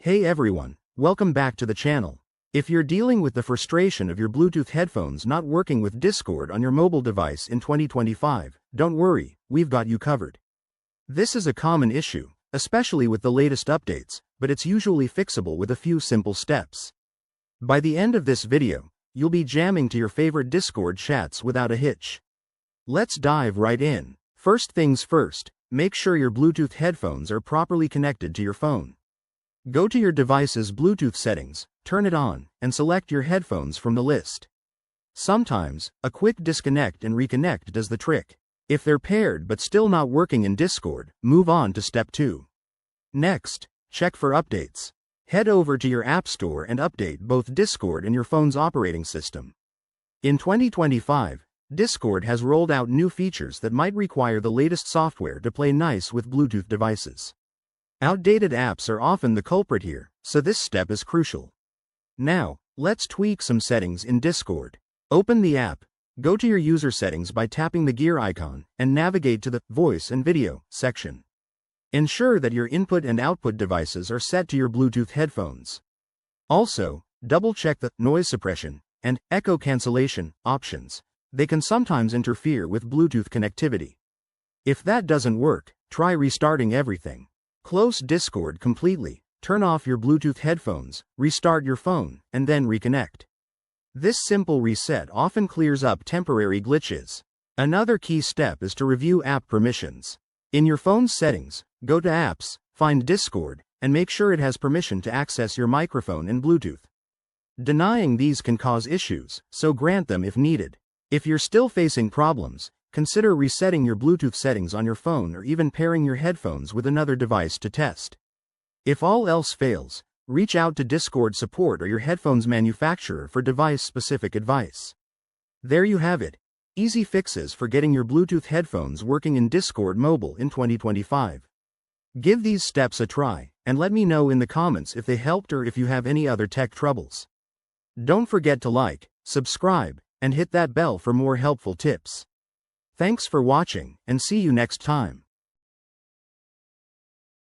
Hey everyone, welcome back to the channel. If you're dealing with the frustration of your Bluetooth headphones not working with Discord on your mobile device in 2025, don't worry, we've got you covered. This is a common issue, especially with the latest updates, but it's usually fixable with a few simple steps. By the end of this video, you'll be jamming to your favorite Discord chats without a hitch. Let's dive right in. First things first, make sure your Bluetooth headphones are properly connected to your phone. Go to your device's Bluetooth settings, turn it on, and select your headphones from the list. Sometimes, a quick disconnect and reconnect does the trick. If they're paired but still not working in Discord, move on to step 2. Next, check for updates. Head over to your App Store and update both Discord and your phone's operating system. In 2025, Discord has rolled out new features that might require the latest software to play nice with Bluetooth devices. Outdated apps are often the culprit here, so this step is crucial. Now, let's tweak some settings in Discord. Open the app, go to your user settings by tapping the gear icon, and navigate to the Voice and Video section. Ensure that your input and output devices are set to your Bluetooth headphones. Also, double-check the noise suppression and echo cancellation options. They can sometimes interfere with Bluetooth connectivity. If that doesn't work, try restarting everything. Close Discord completely, turn off your Bluetooth headphones, restart your phone, and then reconnect. This simple reset often clears up temporary glitches. Another key step is to review app permissions. In your phone's settings, go to Apps, find Discord, and make sure it has permission to access your microphone and Bluetooth. Denying these can cause issues, so grant them if needed. If you're still facing problems, consider resetting your Bluetooth settings on your phone or even pairing your headphones with another device to test. If all else fails, reach out to Discord support or your headphones manufacturer for device-specific advice. There you have it. Easy fixes for getting your Bluetooth headphones working in Discord Mobile in 2025. Give these steps a try, and let me know in the comments if they helped or if you have any other tech troubles. Don't forget to like, subscribe, and hit that bell for more helpful tips. Thanks for watching, and see you next time.